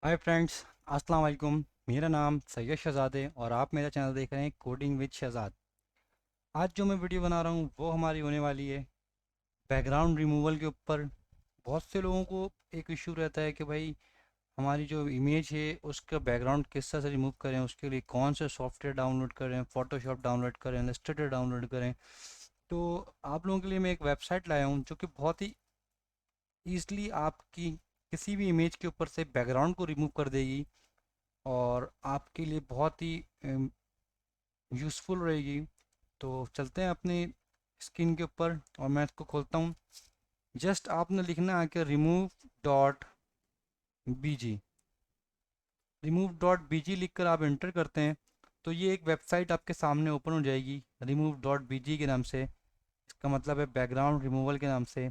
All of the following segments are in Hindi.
हाय फ्रेंड्स, अस्सलाम वालेकुम। मेरा नाम सैयद शहजाद है और आप मेरा चैनल देख रहे हैं कोडिंग विद शहजाद। आज जो मैं वीडियो बना रहा हूँ वो हमारी होने वाली है बैकग्राउंड रिमूवल के ऊपर। बहुत से लोगों को एक इशू रहता है कि भाई हमारी जो इमेज है उसका बैकग्राउंड किस तरह से रिमूव करें, उसके लिए कौन से सॉफ्टवेयर डाउनलोड करें, फ़ोटोशॉप डाउनलोड करें, इलस्ट्रेटर डाउनलोड करें। तो आप लोगों के लिए मैं एक वेबसाइट लाया हूँ जो कि बहुत ही ईज़िली आपकी किसी भी इमेज के ऊपर से बैकग्राउंड को रिमूव कर देगी और आपके लिए बहुत ही यूज़फुल रहेगी। तो चलते हैं अपनी स्क्रीन के ऊपर और मैं इसको खोलता हूँ। जस्ट आपने लिखना है कि remove.bg लिख कर आप इंटर करते हैं तो ये एक वेबसाइट आपके सामने ओपन हो जाएगी remove.bg के नाम से। इसका मतलब है बैकग्राउंड रिमूवल के नाम से।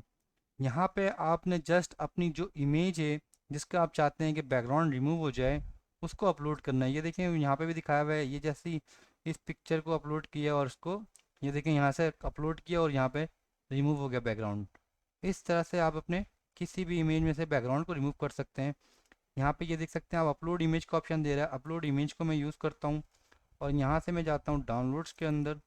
यहाँ पे आपने जस्ट अपनी जो इमेज है जिसका आप चाहते हैं कि बैकग्राउंड रिमूव हो जाए उसको अपलोड करना है। ये देखें यहाँ पे भी दिखाया हुआ है, ये जैसी इस पिक्चर को अपलोड किया और इसको ये देखें यहाँ से अपलोड किया और यहाँ पे रिमूव हो गया बैकग्राउंड। इस तरह से आप अपने किसी भी इमेज में से बैकग्राउंड को रिमूव कर सकते हैं। यहाँ पे ये देख सकते हैं आप अपलोड इमेज का ऑप्शन दे रहा है। अपलोड इमेज को मैं यूज़ करता हूँ और यहाँ से मैं जाता हूँ डाउनलोड्स के अंदर।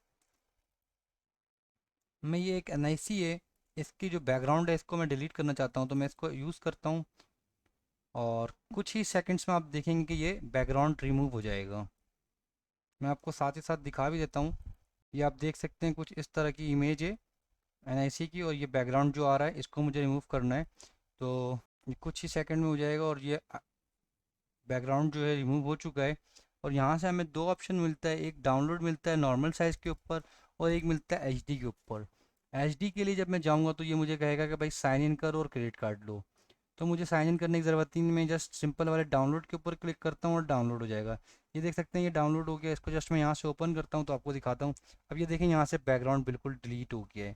मैं ये एक NIC है, इसकी जो बैकग्राउंड है इसको मैं डिलीट करना चाहता हूँ तो मैं इसको यूज़ करता हूँ और कुछ ही सेकंड्स में आप देखेंगे कि ये बैकग्राउंड रिमूव हो जाएगा। मैं आपको साथ ही साथ दिखा भी देता हूँ। ये आप देख सकते हैं कुछ इस तरह की इमेज है NIC की और ये बैकग्राउंड जो आ रहा है इसको मुझे रिमूव करना है। तो ये कुछ ही सेकंड में हो जाएगा और ये बैकग्राउंड जो है रिमूव हो चुका है। और यहाँ से हमें दो ऑप्शन मिलता है, एक डाउनलोड मिलता है नॉर्मल साइज़ के ऊपर और एक मिलता है HD के ऊपर। HD के लिए जब मैं जाऊँगा तो ये मुझे कहेगा कि भाई साइन इन कर और क्रेडिट कार्ड लो। तो मुझे साइन इन करने की ज़रूरत नहीं, मैं जस्ट सिंपल वाले डाउनलोड के ऊपर क्लिक करता हूँ और डाउनलोड हो जाएगा। ये देख सकते हैं ये डाउनलोड हो गया। इसको जस्ट मैं यहाँ से ओपन करता हूँ तो आपको दिखाता हूँ। अब ये देखें यहाँ से बैकग्राउंड बिल्कुल डिलीट हो गया है।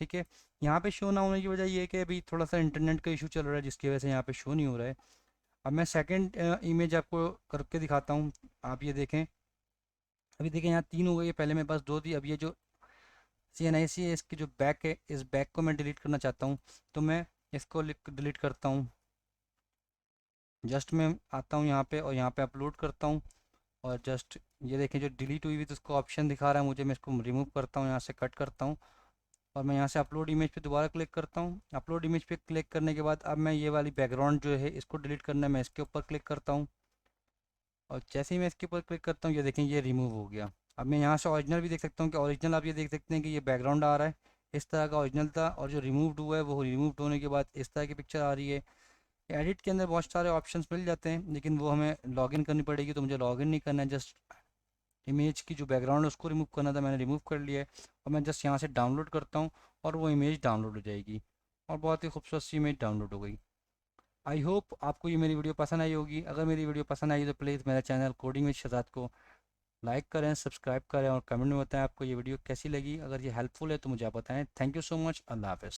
ठीक है, यहाँ पे शो ना होने की वजह ये है कि अभी थोड़ा सा इंटरनेट का इशू चल रहा है जिसकी वजह से यहाँ पे शो नहीं हो रहा है। अब मैं सेकंड इमेज आपको करके दिखाता हूँ। आप ये देखें, अभी देखें यहाँ तीन हो गई है, पहले मेरे पास दो थी। अब ये जो CNIC है इसकी जो बैक है इस बैक को मैं डिलीट करना चाहता हूँ तो मैं इसको डिलीट करता हूँ। जस्ट मैं आता हूँ यहाँ पे और यहाँ पे अपलोड करता हूँ और जस्ट ये देखें जो डिलीट हुई हुई तो उसको ऑप्शन दिखा रहा है मुझे। मैं इसको रिमूव करता हूँ, यहाँ से कट करता हूँ और मैं यहाँ से अपलोड इमेज पे दोबारा क्लिक करता हूँ। अपलोड इमेज पे क्लिक करने के बाद अब मैं ये वाली बैकग्राउंड जो है इसको डिलीट करना है, मैं इसके ऊपर क्लिक करता हूँ और जैसे ही मैं इसके ऊपर क्लिक करता हूँ ये देखें ये रिमूव हो गया। अब मैं यहाँ से ओरिजिनल भी देख सकता हूँ कि ओरिजिनल आप ये देख सकते हैं कि ये बैकग्राउंड आ रहा है इस तरह का ओरिजिनल था और जो रिमूव्ड हुआ है वो रिमूव्ड होने के बाद इस तरह की पिक्चर आ रही है। एडिट के अंदर बहुत सारे ऑप्शंस मिल जाते हैं लेकिन वो हमें लॉगिन करनी पड़ेगी, तो मुझे लॉगिन नहीं करना है। जस्ट इमेज की जो बैकग्राउंड है उसको रिमूव करना था, मैंने रिमूव कर लिया है और मैं जस्ट यहाँ से डाउनलोड करता हूँ और वो इमेज डाउनलोड हो जाएगी और बहुत ही खूबसूरत सी इमेज डाउनलोड हो गई। आई होप आपको ये मेरी वीडियो पसंद आई होगी। अगर मेरी वीडियो पसंद आई तो प्लीज़ मेरा चैनल कोडिंग विद शहजाद को लाइक करें, सब्सक्राइब करें और कमेंट में बताएं आपको ये वीडियो कैसी लगी। अगर ये हेल्पफुल है तो मुझे आप बताएं। Thank you so much. अल्लाह हाफ़िज़।